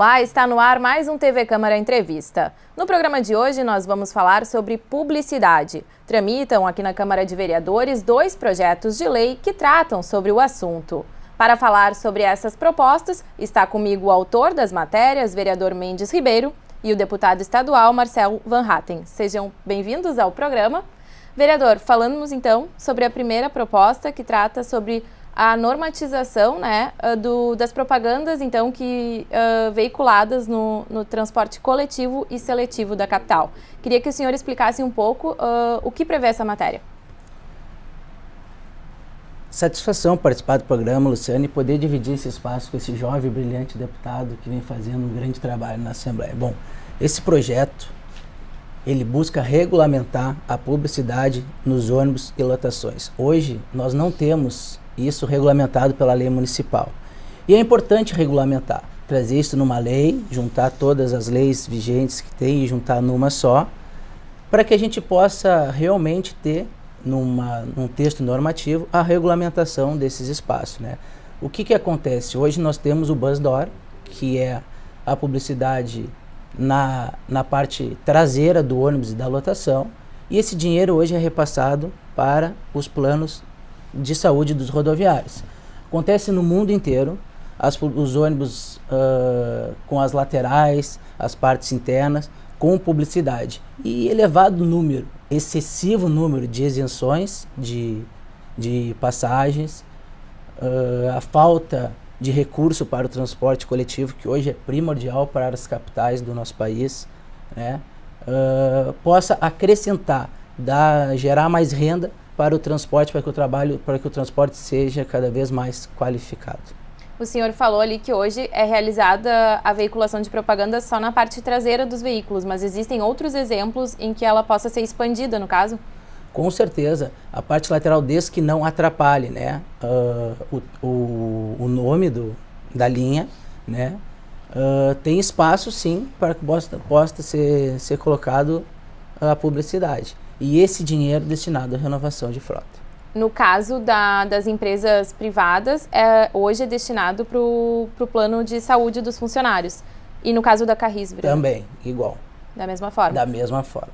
Olá, está no ar mais um TV Câmara Entrevista. No programa de hoje nós vamos falar sobre publicidade. Tramitam aqui na Câmara de Vereadores 2 projetos de lei que tratam sobre o assunto. Para falar sobre essas propostas, está comigo o autor das matérias, vereador Mendes Ribeiro, e o deputado estadual Marcelo Van Hatten. Sejam bem-vindos ao programa. Vereador, falamos então sobre a primeira proposta que trata sobre a normatização, das propagandas então veiculadas no transporte coletivo e seletivo da capital. Queria que o senhor explicasse um pouco o que prevê essa matéria. Satisfação participar do programa, Luciane, e poder dividir esse espaço com esse jovem e brilhante deputado que vem fazendo um grande trabalho na Assembleia. Bom, esse projeto, ele busca regulamentar a publicidade nos ônibus e lotações. Hoje, nós não temos isso regulamentado pela lei municipal. E é importante regulamentar, trazer isso numa lei, juntar todas as leis vigentes que tem e juntar numa só, para que a gente possa realmente ter, num texto normativo, a regulamentação desses espaços, né? O que acontece? Hoje nós temos o bus door, que é a publicidade na parte traseira do ônibus e da lotação, e esse dinheiro hoje é repassado para os planos de saúde dos rodoviários. Acontece no mundo inteiro, os ônibus com as laterais, as partes internas, com publicidade. E elevado número, excessivo número de isenções de passagens, a falta de recurso para o transporte coletivo, que hoje é primordial para as capitais do nosso país, né? Possa acrescentar, gerar mais renda para o transporte, para que o transporte seja cada vez mais qualificado. O senhor falou ali que hoje é realizada a veiculação de propaganda só na parte traseira dos veículos, mas existem outros exemplos em que ela possa ser expandida, no caso? Com certeza, a parte lateral desde que não atrapalhe, né, o nome da linha, né, tem espaço sim para que possa ser colocado a publicidade. E esse dinheiro destinado à renovação de frota. No caso das empresas privadas, hoje é destinado para o plano de saúde dos funcionários. E no caso da Carris, também, igual. Da mesma forma? Da mesma forma.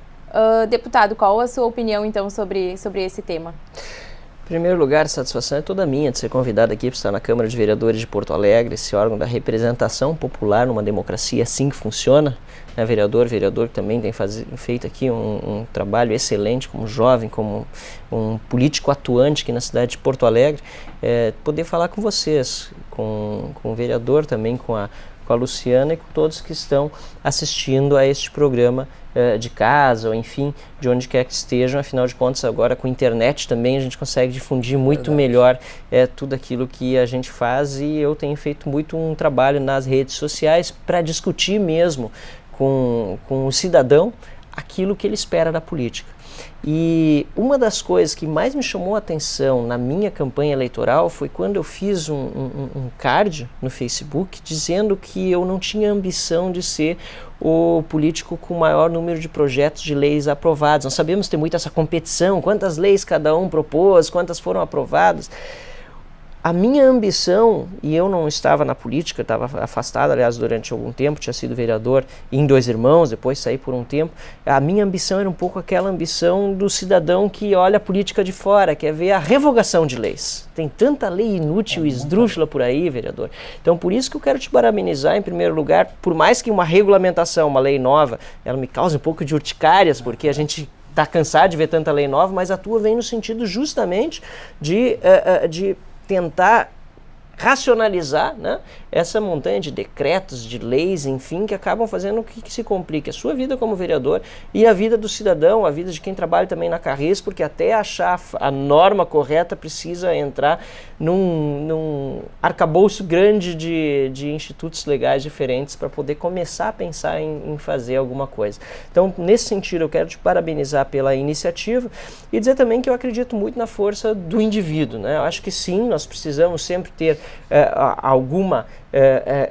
Deputado, qual a sua opinião, então, sobre esse tema? Em primeiro lugar, a satisfação é toda minha de ser convidado aqui para estar na Câmara de Vereadores de Porto Alegre, esse órgão da representação popular numa democracia assim que funciona. Vereador que também tem feito aqui um trabalho excelente como jovem, como um político atuante aqui na cidade de Porto Alegre, poder falar com vocês, com o vereador também, com a Luciana e com todos que estão assistindo a este programa de casa, ou enfim, de onde quer que estejam. Afinal de contas, agora com a internet também a gente consegue difundir muito melhor tudo aquilo que a gente faz, e eu tenho feito muito um trabalho nas redes sociais para discutir mesmo com o cidadão aquilo que ele espera da política. E uma das coisas que mais me chamou a atenção na minha campanha eleitoral foi quando eu fiz um card no Facebook dizendo que eu não tinha ambição de ser o político com o maior número de projetos de leis aprovados. Nós sabemos ter muito essa competição, quantas leis cada um propôs, quantas foram aprovadas. A minha ambição, e eu não estava na política, estava afastado, aliás, durante algum tempo, tinha sido vereador em Dois Irmãos, depois saí por um tempo. A minha ambição era um pouco aquela ambição do cidadão que olha a política de fora, quer ver a revogação de leis. Tem tanta lei inútil e esdrúxula por aí, vereador. Então, por isso que eu quero te parabenizar, em primeiro lugar, por mais que uma regulamentação, uma lei nova, ela me cause um pouco de urticárias, porque a gente está cansado de ver tanta lei nova, mas a tua vem no sentido justamente de tentar racionalizar, né, essa montanha de decretos, de leis, enfim, que acabam fazendo que se complique a sua vida como vereador e a vida do cidadão, a vida de quem trabalha também na Carris, porque até achar a norma correta precisa entrar num arcabouço grande de institutos legais diferentes para poder começar a pensar em fazer alguma coisa. Então, nesse sentido, eu quero te parabenizar pela iniciativa e dizer também que eu acredito muito na força do indivíduo, né? Eu acho que sim, nós precisamos sempre ter alguma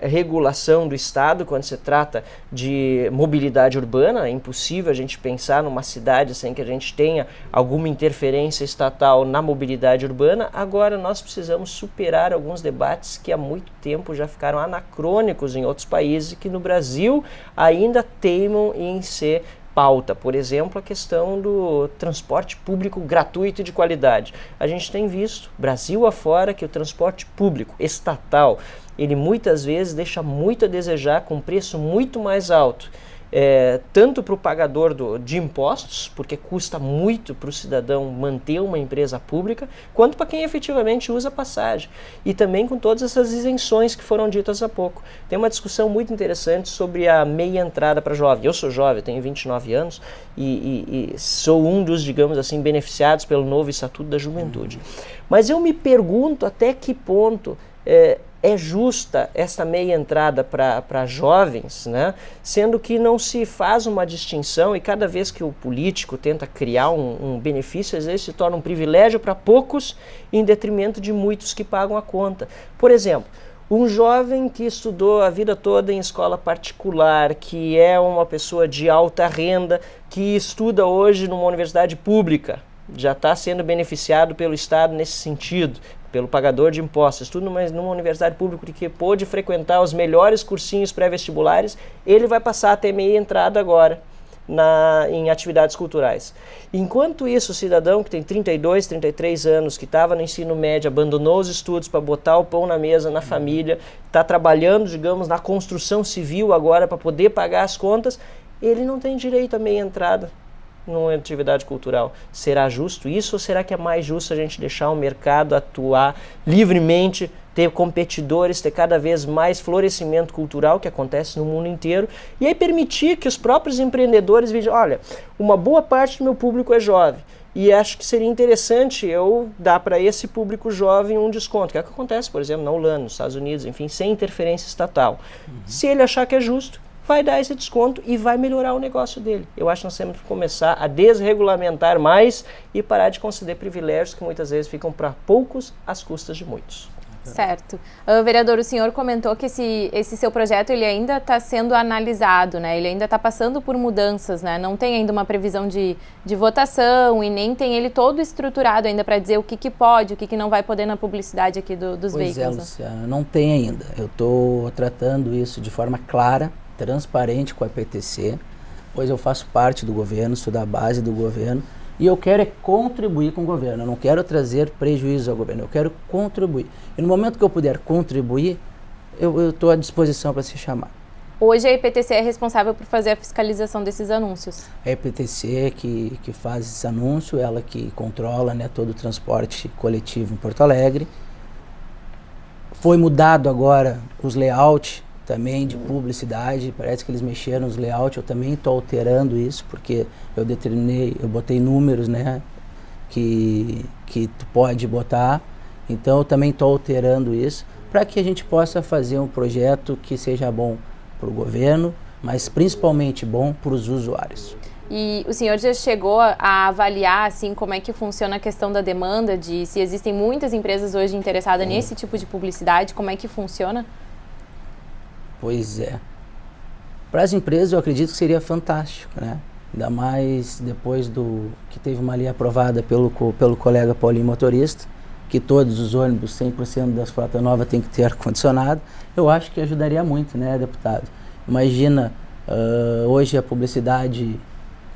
regulação do Estado quando se trata de mobilidade urbana. É impossível a gente pensar numa cidade sem que a gente tenha alguma interferência estatal na mobilidade urbana. Agora nós precisamos superar alguns debates que há muito tempo já ficaram anacrônicos em outros países e que no Brasil ainda teimam em ser pauta. Por exemplo, a questão do transporte público gratuito e de qualidade. A gente tem visto, Brasil afora, que o transporte público estatal, ele muitas vezes deixa muito a desejar, com um preço muito mais alto, tanto para o pagador de impostos, porque custa muito para o cidadão manter uma empresa pública, quanto para quem efetivamente usa a passagem. E também com todas essas isenções que foram ditas há pouco. Tem uma discussão muito interessante sobre a meia entrada para jovem. Eu sou jovem, tenho 29 anos e sou um dos, digamos assim, beneficiados pelo novo Estatuto da Juventude. Mas eu me pergunto até que ponto é justa essa meia entrada para jovens, né? Sendo que não se faz uma distinção e cada vez que o político tenta criar um benefício, às vezes se torna um privilégio para poucos em detrimento de muitos que pagam a conta. Por exemplo, um jovem que estudou a vida toda em escola particular, que é uma pessoa de alta renda, que estuda hoje numa universidade pública, já está sendo beneficiado pelo Estado nesse sentido, pelo pagador de impostos, tudo numa universidade pública que pôde frequentar os melhores cursinhos pré-vestibulares, ele vai passar a ter meia entrada agora em atividades culturais. Enquanto isso, o cidadão que tem 32, 33 anos, que estava no ensino médio, abandonou os estudos para botar o pão na mesa, na família, está trabalhando, digamos, na construção civil agora para poder pagar as contas, ele não tem direito a meia entrada numa atividade cultural. Será justo isso ou será que é mais justo a gente deixar o mercado atuar livremente, ter competidores, ter cada vez mais florescimento cultural que acontece no mundo inteiro e aí permitir que os próprios empreendedores vejam, olha, uma boa parte do meu público é jovem e acho que seria interessante eu dar para esse público jovem um desconto, que é o que acontece, por exemplo, na Holanda, nos Estados Unidos, enfim, sem interferência estatal. Se ele achar que é justo, vai dar esse desconto e vai melhorar o negócio dele. Eu acho que nós temos que começar a desregulamentar mais e parar de conceder privilégios que muitas vezes ficam para poucos às custas de muitos. Certo. Vereador, o senhor comentou que esse seu projeto ele ainda está sendo analisado, né? Ele ainda está passando por mudanças, né? Não tem ainda uma previsão de votação e nem tem ele todo estruturado ainda para dizer o que pode, o que não vai poder na publicidade aqui dos veículos. Pois é, Luciana, não tem ainda. Eu estou tratando isso de forma clara, transparente com a PTC, pois eu faço parte do governo, sou da base do governo e eu quero contribuir com o governo, eu não quero trazer prejuízo ao governo, eu quero contribuir. E no momento que eu puder contribuir, eu estou à disposição para ser chamado. Hoje a IPTC é responsável por fazer a fiscalização desses anúncios. A IPTC que faz esse anúncio, ela que controla, né, todo o transporte coletivo em Porto Alegre. Foi mudado agora os layouts também de publicidade, parece que eles mexeram nos layouts, eu também estou alterando isso, porque eu botei números, né, que tu pode botar, então eu também estou alterando isso, para que a gente possa fazer um projeto que seja bom para o governo, mas principalmente bom para os usuários. E o senhor já chegou a avaliar assim, como é que funciona a questão da demanda, de se existem muitas empresas hoje interessadas nesse tipo de publicidade, como é que funciona? Pois é. Para as empresas eu acredito que seria fantástico, né? Ainda mais depois que teve uma lei aprovada pelo colega Paulinho Motorista, que todos os ônibus, 100% das frotas novas tem que ter ar-condicionado. Eu acho que ajudaria muito, né, deputado? Imagina, hoje a publicidade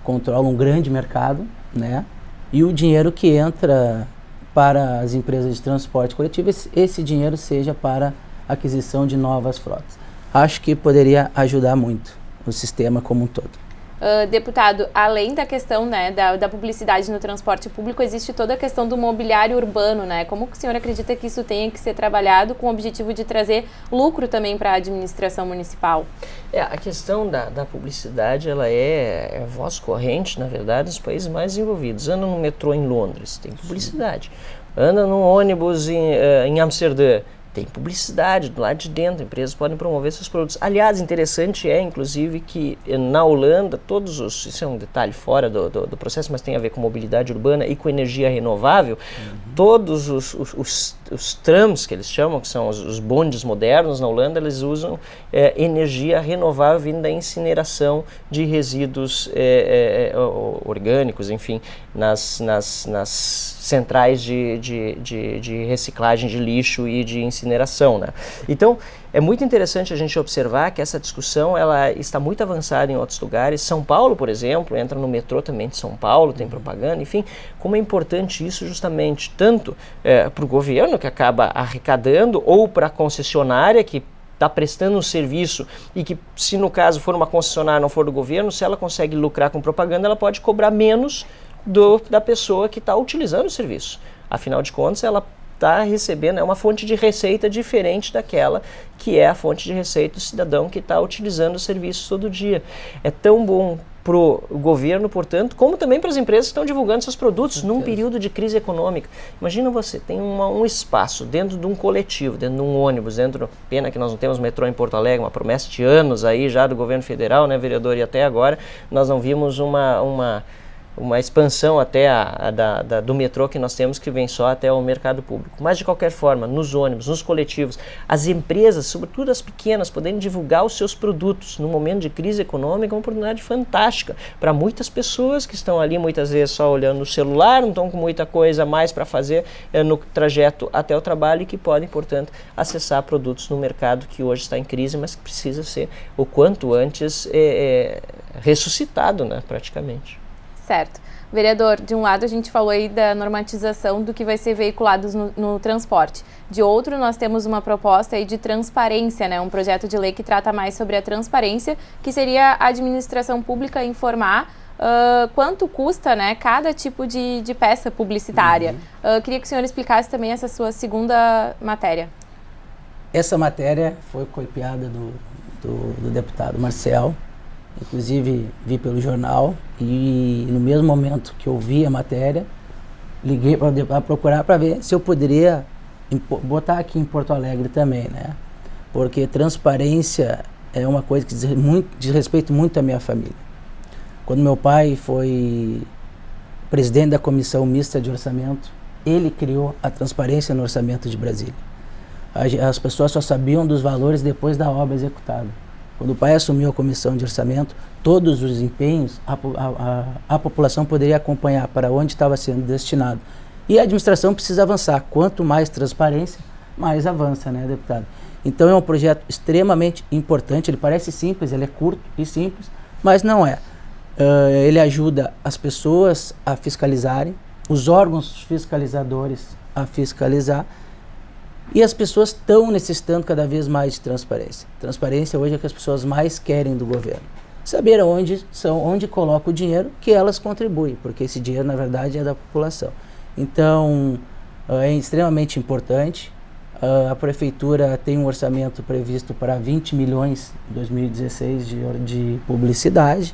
controla um grande mercado, né? E o dinheiro que entra para as empresas de transporte coletivo, esse dinheiro seja para aquisição de novas frotas. Acho que poderia ajudar muito o sistema como um todo. Deputado, além da questão, né, da publicidade no transporte público, existe toda a questão do mobiliário urbano, né? Como o senhor acredita que isso tenha que ser trabalhado com o objetivo de trazer lucro também para a administração municipal? A questão da publicidade, ela é voz corrente, na verdade, nos países mais desenvolvidos. Anda no metrô em Londres, tem publicidade. Anda num ônibus em Amsterdã, tem publicidade do lado de dentro, empresas podem promover seus produtos. Aliás, interessante inclusive, que na Holanda, isso é um detalhe fora do processo, mas tem a ver com mobilidade urbana e com energia renovável, todos os trams, que eles chamam, que são os bondes modernos na Holanda, eles usam energia renovável vindo da incineração de resíduos orgânicos, enfim, nas centrais de reciclagem de lixo e de incineração, né? Então, é muito interessante a gente observar que essa discussão ela está muito avançada em outros lugares. São Paulo, por exemplo, entra no metrô também de São Paulo, tem propaganda, enfim, como é importante isso justamente tanto para o governo, que acaba arrecadando, ou para a concessionária, que está prestando um serviço e que, se no caso for uma concessionária, não for do governo, se ela consegue lucrar com propaganda, ela pode cobrar menos da pessoa que está utilizando o serviço. Afinal de contas, ela está recebendo uma fonte de receita diferente daquela que é a fonte de receita do cidadão que está utilizando o serviço todo dia. É tão bom para o governo, portanto, como também para as empresas que estão divulgando seus produtos num período de crise econômica. Imagina você, tem um espaço dentro de um coletivo, dentro de um ônibus, pena que nós não temos metrô em Porto Alegre, uma promessa de anos aí já do governo federal, né, vereador, e até agora nós não vimos uma expansão até do metrô que nós temos, que vem só até o mercado público. Mas, de qualquer forma, nos ônibus, nos coletivos, as empresas, sobretudo as pequenas, poderem divulgar os seus produtos no momento de crise econômica é uma oportunidade fantástica para muitas pessoas que estão ali, muitas vezes, só olhando no celular, não estão com muita coisa mais para fazer no trajeto até o trabalho e que podem, portanto, acessar produtos no mercado que hoje está em crise, mas que precisa ser o quanto antes ressuscitado, né, praticamente. Certo. Vereador, de um lado a gente falou aí da normatização do que vai ser veiculado no transporte. De outro, nós temos uma proposta aí de transparência, né? Um projeto de lei que trata mais sobre a transparência, que seria a administração pública informar quanto custa, né, cada tipo de peça publicitária. Queria que o senhor explicasse também essa sua segunda matéria. Essa matéria foi copiada do deputado Marcel. Inclusive, vi pelo jornal e no mesmo momento que eu vi a matéria, liguei para procurar para ver se eu poderia botar aqui em Porto Alegre também, né? Porque transparência é uma coisa que diz respeito muito à minha família. Quando meu pai foi presidente da Comissão Mista de Orçamento, ele criou a transparência no orçamento de Brasília. As pessoas só sabiam dos valores depois da obra executada. Quando o pai assumiu a comissão de orçamento, todos os empenhos a população poderia acompanhar para onde estava sendo destinado. E a administração precisa avançar. Quanto mais transparência, mais avança, né, deputado? Então é um projeto extremamente importante. Ele parece simples, ele é curto e simples, mas não é. Ele ajuda as pessoas a fiscalizarem, os órgãos fiscalizadores a fiscalizar. E as pessoas estão necessitando cada vez mais de transparência. Transparência hoje é o que as pessoas mais querem do governo. Saber onde coloca o dinheiro que elas contribuem, porque esse dinheiro, na verdade, é da população. Então, é extremamente importante. A Prefeitura tem um orçamento previsto para 20 milhões em 2016 de publicidade,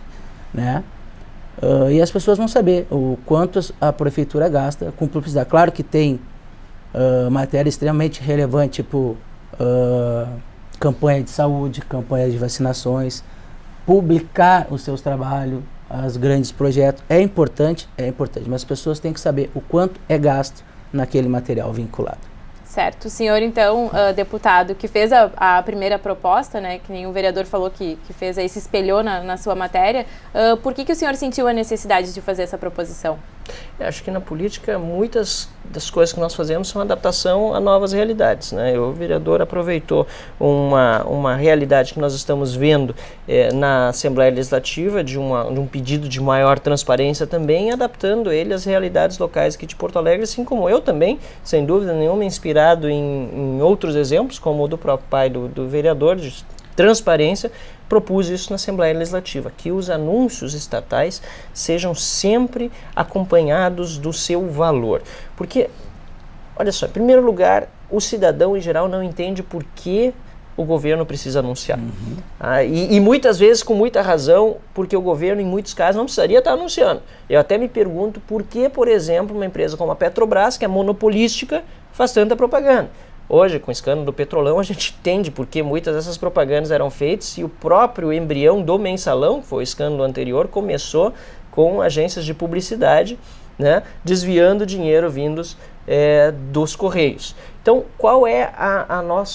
né? E as pessoas vão saber o quanto a Prefeitura gasta com publicidade. Claro que tem matéria extremamente relevante, tipo campanha de saúde, campanha de vacinações, publicar os seus trabalhos, os grandes projetos. É importante, mas as pessoas têm que saber o quanto é gasto naquele material vinculado. Certo. O senhor, então, deputado, que fez a primeira proposta, né, que nem o vereador falou que fez aí, se espelhou na sua matéria, por que o senhor sentiu a necessidade de fazer essa proposição? Eu acho que na política muitas das coisas que nós fazemos são adaptação a novas realidades, né? O vereador aproveitou uma realidade que nós estamos vendo na Assembleia Legislativa, de um pedido de maior transparência também, adaptando ele às realidades locais aqui de Porto Alegre, assim como eu também, sem dúvida nenhuma, inspirado em outros exemplos, como o do próprio pai do vereador, de transparência, propus isso na Assembleia Legislativa, que os anúncios estatais sejam sempre acompanhados do seu valor. Porque, olha só, em primeiro lugar, o cidadão em geral não entende por que o governo precisa anunciar. E muitas vezes, com muita razão, porque o governo, em muitos casos, não precisaria estar anunciando. Eu até me pergunto por que, por exemplo, uma empresa como a Petrobras, que é monopolística, faz tanta propaganda. Hoje, com o escândalo do Petrolão, a gente entende porque muitas dessas propagandas eram feitas e o próprio embrião do Mensalão, que foi o escândalo anterior, começou com agências de publicidade, né, desviando dinheiro vindos dos Correios. Então, qual é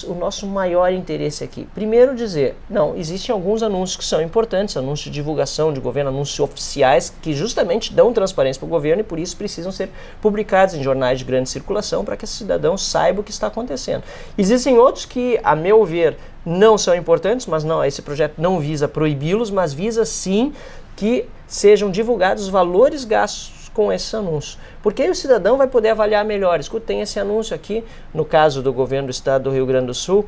o nosso maior interesse aqui? Primeiro dizer, não, existem alguns anúncios que são importantes, anúncios de divulgação de governo, anúncios oficiais, que justamente dão transparência para o governo e por isso precisam ser publicados em jornais de grande circulação para que esse cidadão saiba o que está acontecendo. Existem outros que, a meu ver, não são importantes, mas não, esse projeto não visa proibi-los, mas visa sim que sejam divulgados os valores gastos com esse anúncio, porque aí o cidadão vai poder avaliar melhor. Escuta, tem esse anúncio aqui, no caso do governo do estado do Rio Grande do Sul,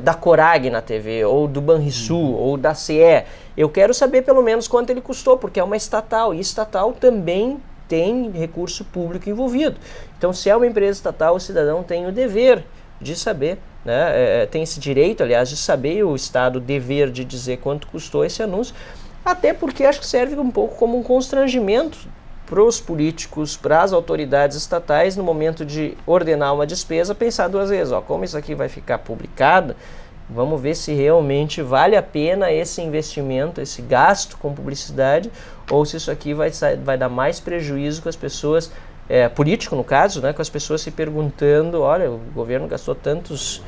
da Corag na TV, ou do Banrisul, ou da CE. Eu quero saber pelo menos quanto ele custou, porque é uma estatal, e estatal também tem recurso público envolvido. Então, se é uma empresa estatal, o cidadão tem o dever de saber, né, tem esse direito, aliás, de saber, o estado dever de dizer quanto custou esse anúncio, até porque acho que serve um pouco como um constrangimento para os políticos, para as autoridades estatais, no momento de ordenar uma despesa, pensar duas vezes, como isso aqui vai ficar publicado, vamos ver se realmente vale a pena esse investimento, esse gasto com publicidade, ou se isso aqui vai dar mais prejuízo com as pessoas, político no caso, né, com as pessoas se perguntando, olha, o governo gastou tantos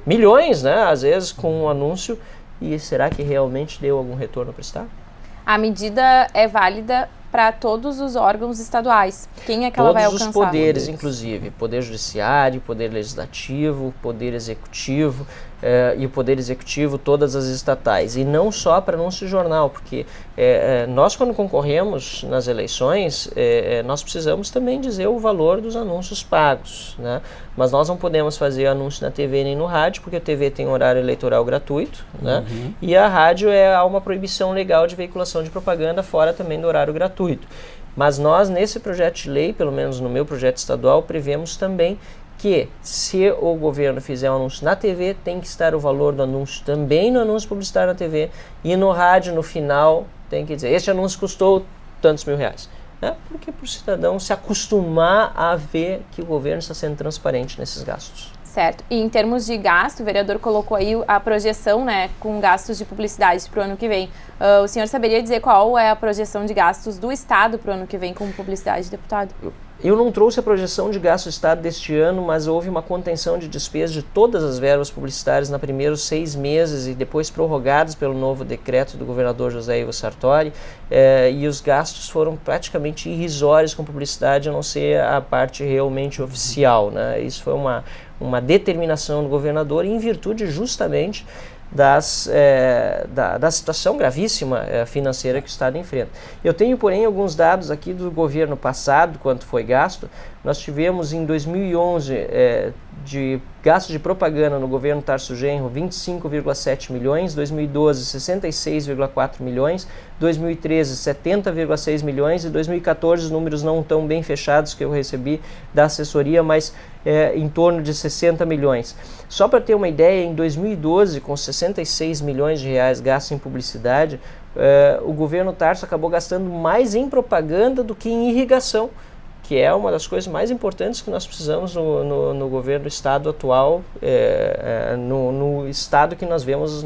milhões, né, às vezes com um anúncio, e será que realmente deu algum retorno para o Estado? A medida é válida para todos os órgãos estaduais. Quem é que ela vai alcançar? Todos os poderes, inclusive. Poder Judiciário, Poder Legislativo, Poder Executivo e o Poder Executivo, todas as estatais. E não só para anúncio de jornal, porque nós, quando concorremos nas eleições, nós precisamos também dizer o valor dos anúncios pagos, né? Mas nós não podemos fazer anúncio na TV nem no rádio, porque a TV tem horário eleitoral gratuito, né? E a rádio há uma proibição legal de veiculação de propaganda fora também do horário gratuito. Mas nós, nesse projeto de lei, pelo menos no meu projeto estadual, prevemos também que se o governo fizer um anúncio na TV, tem que estar o valor do anúncio também no anúncio publicitário na TV, e no rádio, no final, tem que dizer, este anúncio custou tantos mil reais. Né? Porque para o cidadão se acostumar a ver que o governo está sendo transparente nesses gastos. Certo. E em termos de gasto, o vereador colocou aí a projeção, né, com gastos de publicidade para o ano que vem. O senhor saberia dizer qual é a projeção de gastos do Estado para o ano que vem com publicidade, deputado? Eu não trouxe a projeção de gasto do Estado deste ano, mas houve uma contenção de despesas de todas as verbas publicitárias nos primeiros 6 meses e depois prorrogadas pelo novo decreto do governador José Ivo Sartori, e os gastos foram praticamente irrisórios com publicidade, a não ser a parte realmente oficial, né? Isso foi uma determinação do governador em virtude justamente da situação gravíssima financeira que o Estado enfrenta. Eu tenho, porém, alguns dados aqui do governo passado, quanto foi gasto. Nós tivemos em 2011 de gasto de propaganda no governo Tarso Genro 25,7 milhões, 2012 66,4 milhões, 2013 70,6 milhões e 2014 os números não estão bem fechados que eu recebi da assessoria, mas em torno de 60 milhões. Só para ter uma ideia, em 2012, com 66 milhões de reais gastos em publicidade, o governo Tarso acabou gastando mais em propaganda do que em irrigação, que é uma das coisas mais importantes que nós precisamos no governo do Estado atual, no Estado que nós vemos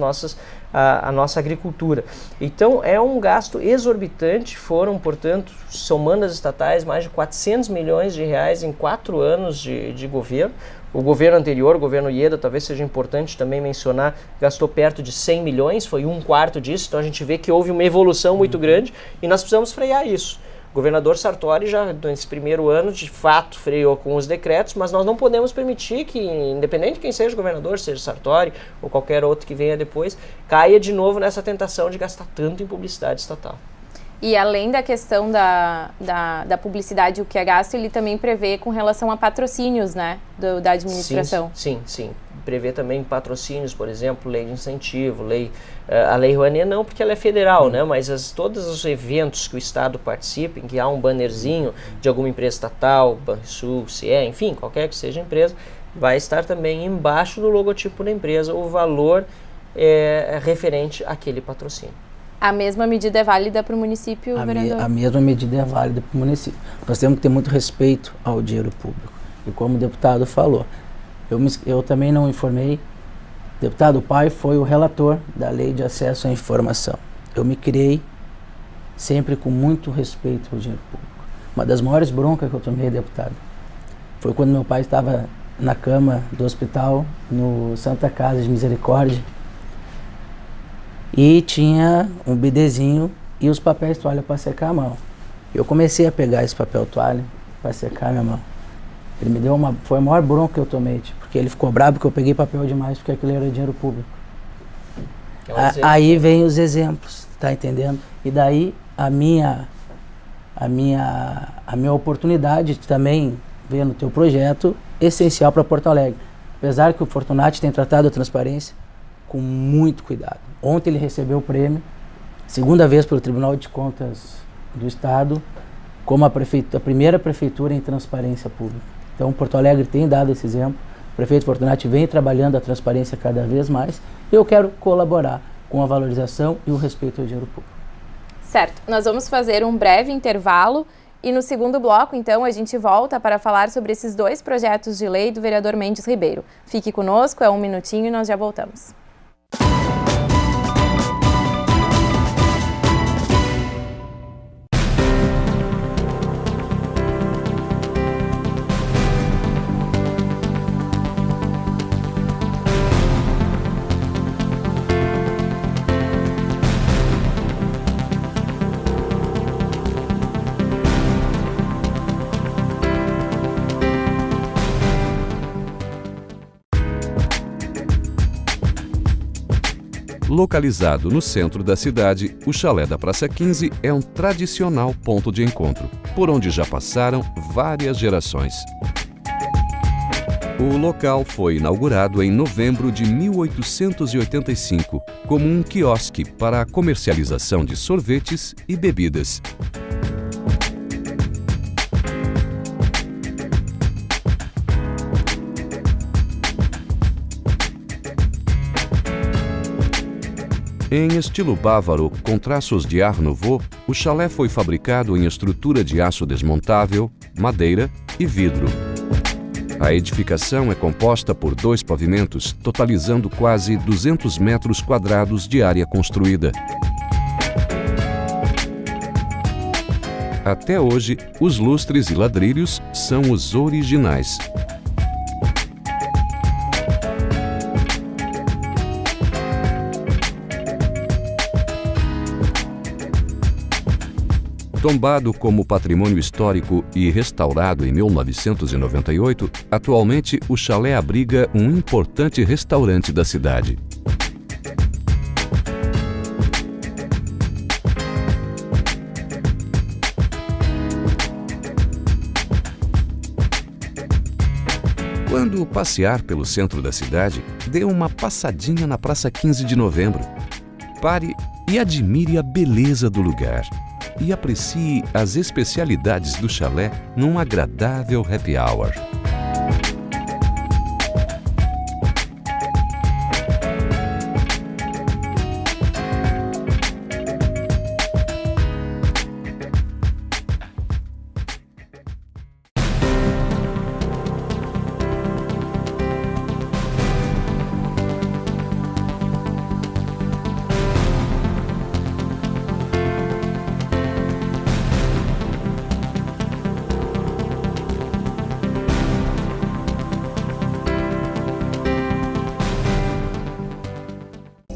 a nossa agricultura. Então, é um gasto exorbitante, foram, portanto, somando as estatais, mais de 400 milhões de reais em 4 anos de governo. O governo anterior, o governo Ieda, talvez seja importante também mencionar, gastou perto de 100 milhões, foi 1/4 disso, então a gente vê que houve uma evolução muito grande e nós precisamos frear isso. O governador Sartori já, nesse primeiro ano, de fato, freou com os decretos, mas nós não podemos permitir que, independente de quem seja o governador, seja Sartori ou qualquer outro que venha depois, caia de novo nessa tentação de gastar tanto em publicidade estatal. E além da questão da publicidade, o que é gasto, ele também prevê com relação a patrocínios, né, da administração. Sim. Prevê também patrocínios, por exemplo, lei de incentivo, a lei Rouanet não, porque ela é federal, né? Mas todos os eventos que o Estado participa, em que há um bannerzinho de alguma empresa estatal, Banrisul, CIE, enfim, qualquer que seja a empresa, vai estar também embaixo do logotipo da empresa o valor referente àquele patrocínio. A mesma medida é válida para o município, vereador? A mesma medida é válida para o município. Nós temos que ter muito respeito ao dinheiro público. E como o deputado falou, Eu também não informei. Deputado, o pai foi o relator da Lei de Acesso à Informação. Eu me criei sempre com muito respeito ao dinheiro público. Uma das maiores broncas que eu tomei, deputado, foi quando meu pai estava na cama do hospital, no Santa Casa de Misericórdia, e tinha um bidezinho e os papéis toalha para secar a mão. Eu comecei a pegar esse papel toalha para secar a minha mão. Ele me deu foi a maior bronca que eu tomei, porque ele ficou bravo porque eu peguei papel demais, porque aquilo era dinheiro público. Aí vem os exemplos, tá entendendo? E daí a minha oportunidade de também ver no teu projeto essencial para Porto Alegre. Apesar que o Fortunati tem tratado a transparência com muito cuidado. Ontem ele recebeu o prêmio, segunda vez pelo Tribunal de Contas do Estado, como a primeira prefeitura em transparência pública. Então, Porto Alegre tem dado esse exemplo. O prefeito Fortunati vem trabalhando a transparência cada vez mais. E eu quero colaborar com a valorização e o respeito ao dinheiro público. Certo. Nós vamos fazer um breve intervalo e no segundo bloco, então, a gente volta para falar sobre esses 2 projetos de lei do vereador Mendes Ribeiro. Fique conosco, é 1 minutinho e nós já voltamos. Localizado no centro da cidade, o Chalé da Praça 15 é um tradicional ponto de encontro, por onde já passaram várias gerações. O local foi inaugurado em novembro de 1885 como um quiosque para a comercialização de sorvetes e bebidas. Em estilo bávaro, com traços de Art Nouveau, o chalé foi fabricado em estrutura de aço desmontável, madeira e vidro. A edificação é composta por 2 pavimentos, totalizando quase 200 metros quadrados de área construída. Até hoje, os lustres e ladrilhos são os originais. Tombado como patrimônio histórico e restaurado em 1998, atualmente o chalé abriga um importante restaurante da cidade. Quando passear pelo centro da cidade, dê uma passadinha na Praça 15 de Novembro. Pare e admire a beleza do lugar. E aprecie as especialidades do chalé num agradável happy hour.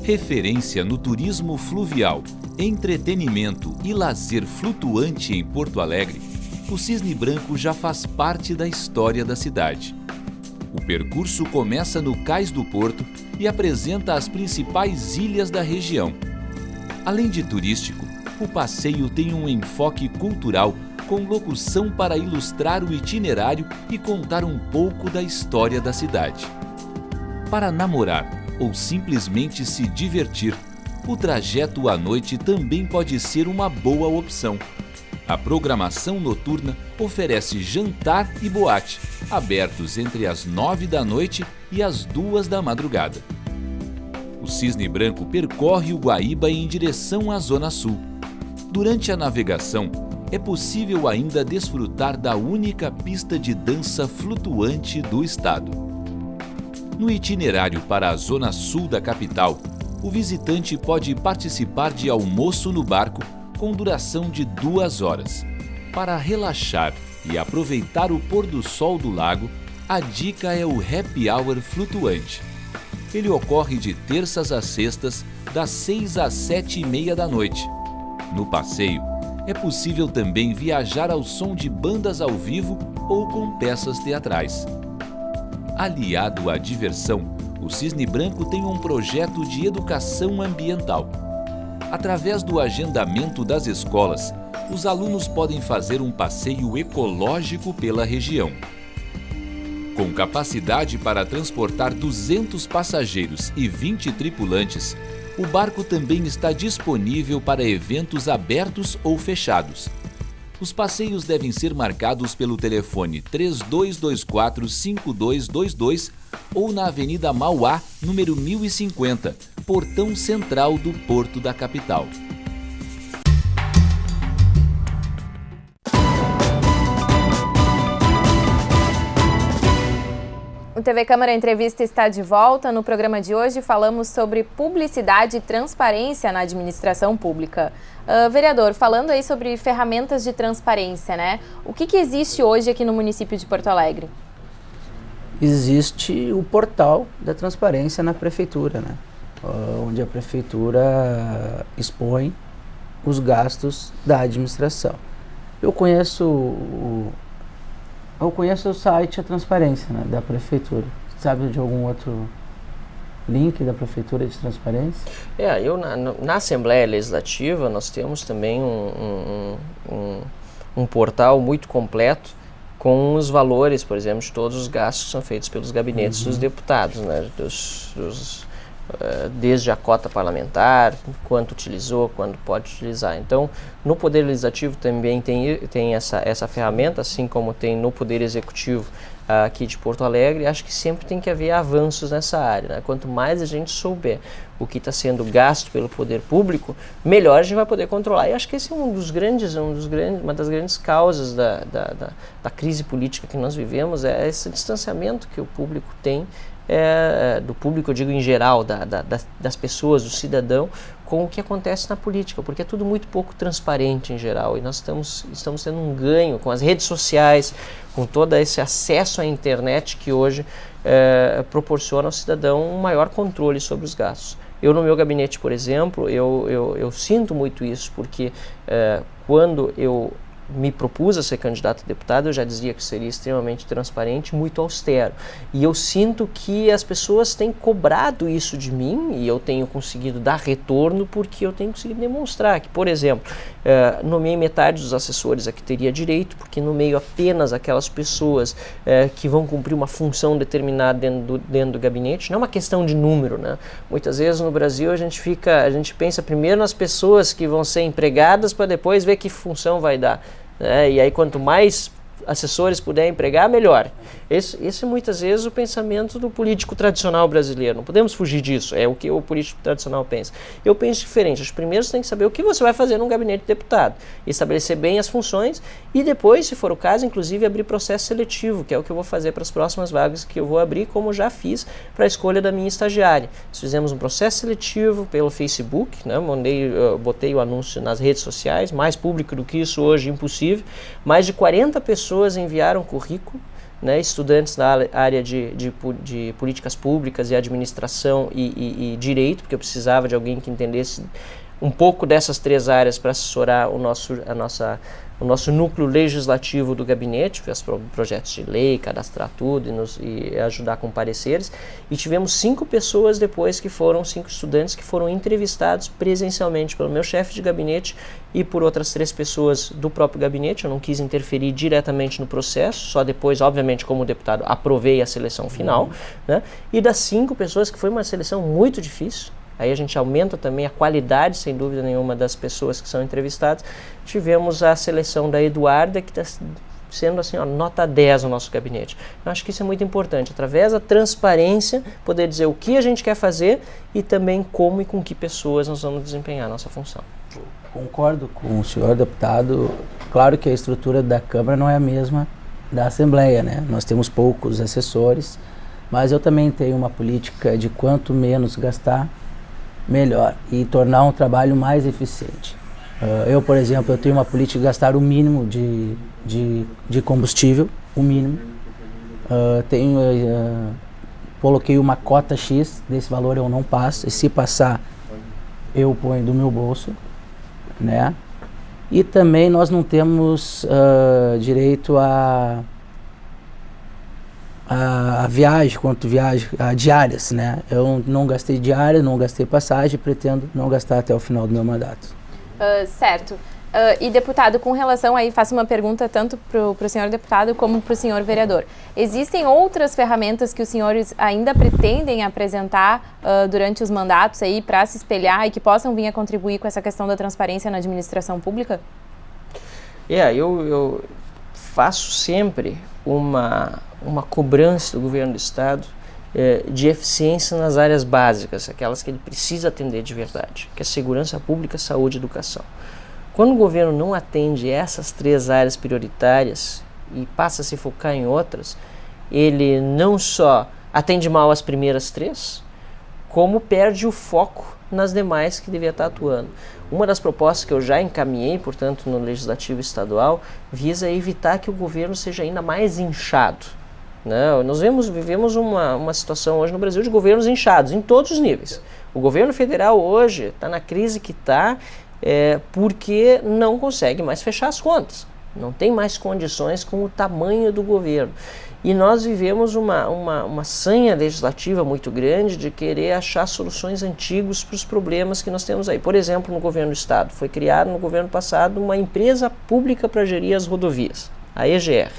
Referência no turismo fluvial, entretenimento e lazer flutuante em Porto Alegre, o Cisne Branco já faz parte da história da cidade. O percurso começa no Cais do Porto e apresenta as principais ilhas da região. Além de turístico, o passeio tem um enfoque cultural com locução para ilustrar o itinerário e contar um pouco da história da cidade. Para namorar ou simplesmente se divertir, o trajeto à noite também pode ser uma boa opção. A programação noturna oferece jantar e boate, abertos entre as 9 da noite e as 2 da madrugada. O Cisne Branco percorre o Guaíba em direção à Zona Sul. Durante a navegação, é possível ainda desfrutar da única pista de dança flutuante do estado. No itinerário para a zona sul da capital, o visitante pode participar de almoço no barco com duração de 2 horas. Para relaxar e aproveitar o pôr do sol do lago, a dica é o Happy Hour flutuante. Ele ocorre de terças a sextas, das 6 às 7h30 da noite. No passeio, é possível também viajar ao som de bandas ao vivo ou com peças teatrais. Aliado à diversão, o Cisne Branco tem um projeto de educação ambiental. Através do agendamento das escolas, os alunos podem fazer um passeio ecológico pela região. Com capacidade para transportar 200 passageiros e 20 tripulantes, o barco também está disponível para eventos abertos ou fechados. Os passeios devem ser marcados pelo telefone 3224-5222 ou na Avenida Mauá, número 1050, portão central do Porto da capital. O TV Câmara Entrevista está de volta. No programa de hoje falamos sobre publicidade e transparência na administração pública. Vereador, falando aí sobre ferramentas de transparência, né? O que existe hoje aqui no município de Porto Alegre? Existe o portal da transparência na prefeitura, né? Onde a prefeitura expõe os gastos da administração. Eu conheço o site A Transparência, né, da prefeitura. Sabe de algum outro link da prefeitura de transparência? Na Assembleia Legislativa nós temos também um portal muito completo com os valores, por exemplo, de todos os gastos que são feitos pelos gabinetes dos deputados, né, desde a cota parlamentar, quanto utilizou, quando pode utilizar. Então, no Poder Legislativo também tem essa ferramenta, assim como tem no Poder Executivo aqui de Porto Alegre. Acho que sempre tem que haver avanços nessa área, né? Quanto mais a gente souber o que está sendo gasto pelo poder público, melhor a gente vai poder controlar. E acho que esse é uma das grandes causas da crise política que nós vivemos, é esse distanciamento que o público tem, do público, eu digo em geral, das pessoas, do cidadão, com o que acontece na política, porque é tudo muito pouco transparente em geral, e nós estamos tendo um ganho com as redes sociais, com todo esse acesso à internet que hoje proporciona ao cidadão um maior controle sobre os gastos. Eu, no meu gabinete, por exemplo, eu sinto muito isso, porque quando eu me propus a ser candidato a deputado, eu já dizia que seria extremamente transparente, muito austero. E eu sinto que as pessoas têm cobrado isso de mim, e eu tenho conseguido dar retorno porque eu tenho conseguido demonstrar que, por exemplo, nomeei metade dos assessores a que teria direito, porque nomeio apenas aquelas pessoas que vão cumprir uma função determinada dentro do gabinete. Não é uma questão de número, né? Muitas vezes no Brasil a gente pensa primeiro nas pessoas que vão ser empregadas para depois ver que função vai dar. E aí quanto mais assessores puder empregar, melhor. Esse é muitas vezes o pensamento do político tradicional brasileiro. Não podemos fugir disso, é o que o político tradicional pensa. Eu penso diferente. Os primeiros têm que saber o que você vai fazer num gabinete de deputado, estabelecer bem as funções e depois, se for o caso, inclusive abrir processo seletivo, que é o que eu vou fazer para as próximas vagas que eu vou abrir, como já fiz para a escolha da minha estagiária. Nós fizemos um processo seletivo pelo Facebook, né? Botei o anúncio nas redes sociais, mais público do que isso hoje, impossível. Mais de 40 pessoas enviaram currículo, né, estudantes da área de políticas públicas e administração e direito, porque eu precisava de alguém que entendesse um pouco dessas 3 áreas para assessorar o nosso núcleo legislativo do gabinete, fez projetos de lei, cadastrar tudo e ajudar com pareceres. E tivemos 5 pessoas depois 5 estudantes que foram entrevistados presencialmente pelo meu chefe de gabinete e por outras 3 pessoas do próprio gabinete. Eu não quis interferir diretamente no processo, só depois, obviamente, como deputado, aprovei a seleção final, né? E das 5 pessoas, que foi uma seleção muito difícil, aí a gente aumenta também a qualidade, sem dúvida nenhuma, das pessoas que são entrevistadas. Tivemos a seleção da Eduarda, que está sendo assim, nota 10 no nosso gabinete. Eu acho que isso é muito importante, através da transparência, poder dizer o que a gente quer fazer e também como e com que pessoas nós vamos desempenhar a nossa função. Concordo com o senhor deputado. Claro que a estrutura da Câmara não é a mesma da Assembleia, né? Nós temos poucos assessores, Mas eu também tenho uma política de quanto menos gastar, melhor, e tornar um trabalho mais eficiente. Eu, por exemplo, eu tenho uma política de gastar o mínimo de combustível, o mínimo. Coloquei uma cota X, desse valor eu não passo, e se passar, eu ponho do meu bolso, né? E também nós não temos direito a viagem, diárias, né? Eu não gastei diária, não gastei passagem, pretendo não gastar até o final do meu mandato. Certo. E deputado, com relação aí, faço uma pergunta tanto para o senhor deputado como para o senhor vereador. Existem outras ferramentas que os senhores ainda pretendem apresentar durante os mandatos aí para se espelhar e que possam vir a contribuir com essa questão da transparência na administração pública? Eu faço sempre uma cobrança do governo do estado de eficiência nas áreas básicas, aquelas que ele precisa atender de verdade, que é segurança pública, saúde e educação. Quando o governo não atende essas 3 áreas prioritárias e passa a se focar em outras, ele não só atende mal as primeiras 3, como perde o foco nas demais que devia estar atuando. Uma das propostas que eu já encaminhei, portanto, no Legislativo Estadual, visa evitar que o governo seja ainda mais inchado. Não, nós vivemos uma situação hoje no Brasil de governos inchados, em todos os níveis. O governo federal hoje está na crise que está porque não consegue mais fechar as contas. Não tem mais condições com o tamanho do governo. E nós vivemos uma sanha legislativa muito grande de querer achar soluções antigas para os problemas que nós temos aí. Por exemplo, no governo do estado, foi criada no governo passado uma empresa pública para gerir as rodovias, a EGR.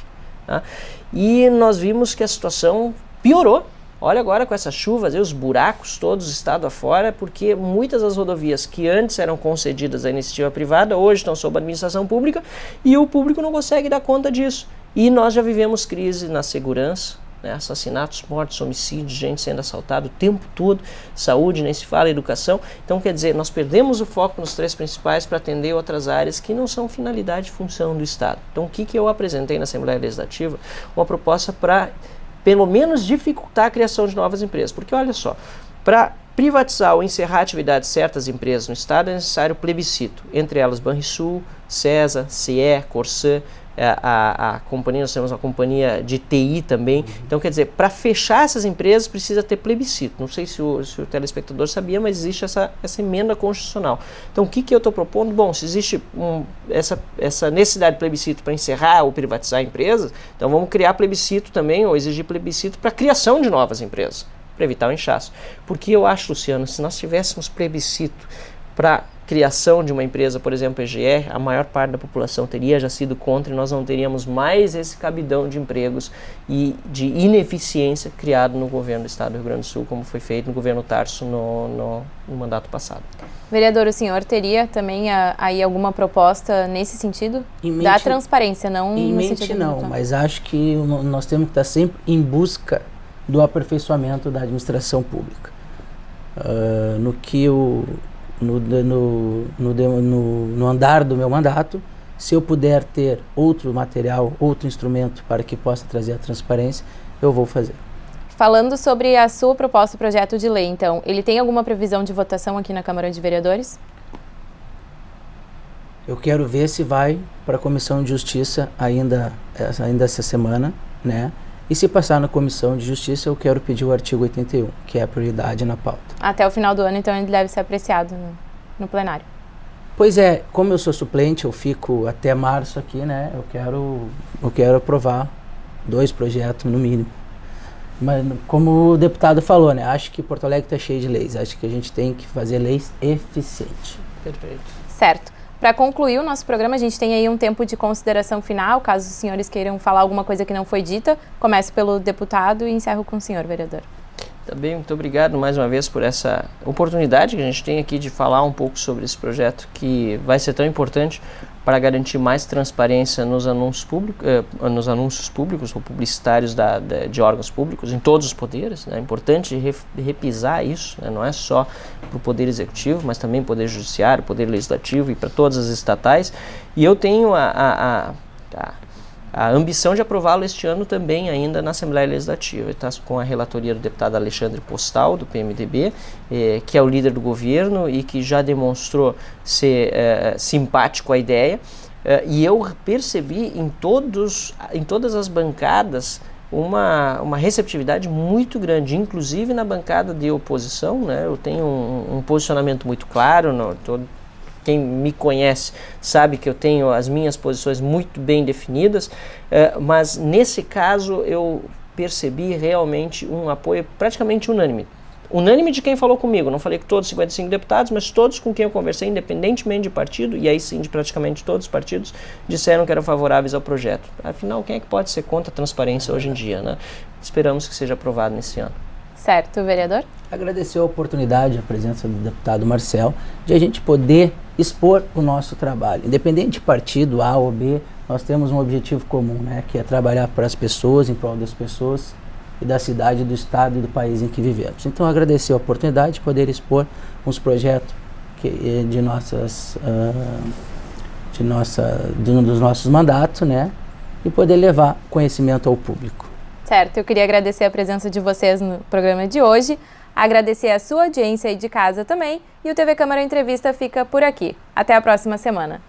Tá? E nós vimos que a situação piorou. Olha agora com essas chuvas, os buracos todos estado afora, porque muitas das rodovias que antes eram concedidas à iniciativa privada, hoje estão sob a administração pública e o público não consegue dar conta disso. E nós já vivemos crise na segurança, né, assassinatos, mortes, homicídios, gente sendo assaltada o tempo todo, saúde, nem se fala, educação. Então, quer dizer, nós perdemos o foco nos 3 principais para atender outras áreas que não são finalidade e função do Estado. Então, o que eu apresentei na Assembleia Legislativa? Uma proposta para pelo menos dificultar a criação de novas empresas. Porque olha só, para privatizar ou encerrar atividades de certas empresas no Estado é necessário plebiscito, entre elas Banrisul, CESA, CIE, Corsã, a companhia, nós temos uma companhia de TI também. Então, quer dizer, para fechar essas empresas precisa ter plebiscito. Não sei se o telespectador sabia, mas existe essa emenda constitucional. Então, o que eu estou propondo? Bom, se existe essa necessidade de plebiscito para encerrar ou privatizar empresas, então vamos criar plebiscito também, ou exigir plebiscito para a criação de novas empresas, para evitar o inchaço. Porque eu acho, Luciano, se nós tivéssemos plebiscito para criação de uma empresa, por exemplo, EGR, a maior parte da população teria já sido contra e nós não teríamos mais esse cabidão de empregos e de ineficiência criado no governo do Estado do Rio Grande do Sul, como foi feito no governo Tarso no mandato passado. Vereador, o senhor teria também aí alguma proposta nesse sentido? Da transparência, não em no mente sentido não, mas acho que nós temos que estar sempre em busca do aperfeiçoamento da administração pública. No andar do meu mandato, se eu puder ter outro material, outro instrumento para que possa trazer a transparência, eu vou fazer. Falando sobre a sua proposta, projeto de lei, então, ele tem alguma previsão de votação aqui na Câmara de Vereadores? Eu quero ver se vai para a Comissão de Justiça ainda essa semana, né? E se passar na Comissão de Justiça, eu quero pedir o artigo 81, que é a prioridade na pauta. Até o final do ano, então, ele deve ser apreciado no plenário. Pois é, como eu sou suplente, eu fico até março aqui, né? Eu quero aprovar 2 projetos, no mínimo. Mas, como o deputado falou, né? Acho que Porto Alegre está cheio de leis. Acho que a gente tem que fazer leis eficientes. Perfeito. Certo. Para concluir o nosso programa, a gente tem aí um tempo de consideração final, caso os senhores queiram falar alguma coisa que não foi dita. Começo pelo deputado e encerro com o senhor, vereador. Tá bem, muito obrigado mais uma vez por essa oportunidade que a gente tem aqui de falar um pouco sobre esse projeto que vai ser tão importante para garantir mais transparência nos anúncios públicos ou publicitários de órgãos públicos, em todos os poderes. Né? É importante repisar isso, né? Não é só para o Poder Executivo, mas também Poder Judiciário, Poder Legislativo e para todas as estatais. E eu tenho a a ambição de aprová-lo este ano também ainda na Assembleia Legislativa. Está com a relatoria do deputado Alexandre Postal, do PMDB, que é o líder do governo e que já demonstrou ser simpático à ideia. E eu percebi em todas as bancadas uma receptividade muito grande, inclusive na bancada de oposição, né? Eu tenho um posicionamento muito claro, quem me conhece sabe que eu tenho as minhas posições muito bem definidas, mas nesse caso eu percebi realmente um apoio praticamente unânime. Unânime de quem falou comigo, não falei com todos os 55 deputados, mas todos com quem eu conversei, independentemente de partido, e aí sim de praticamente todos os partidos, disseram que eram favoráveis ao projeto. Afinal, quem é que pode ser contra a transparência hoje em dia, né? Esperamos que seja aprovado nesse ano. Certo, vereador? Agradecer a oportunidade, a presença do deputado Marcel, de a gente poder expor o nosso trabalho. Independente de partido A ou B, nós temos um objetivo comum, né? Que é trabalhar para as pessoas, em prol das pessoas, e da cidade, do estado e do país em que vivemos. Então, agradecer a oportunidade de poder expor uns projetos dos nossos mandatos, né? E poder levar conhecimento ao público. Certo, eu queria agradecer a presença de vocês no programa de hoje, agradecer a sua audiência aí de casa também, e o TV Câmara Entrevista fica por aqui. Até a próxima semana.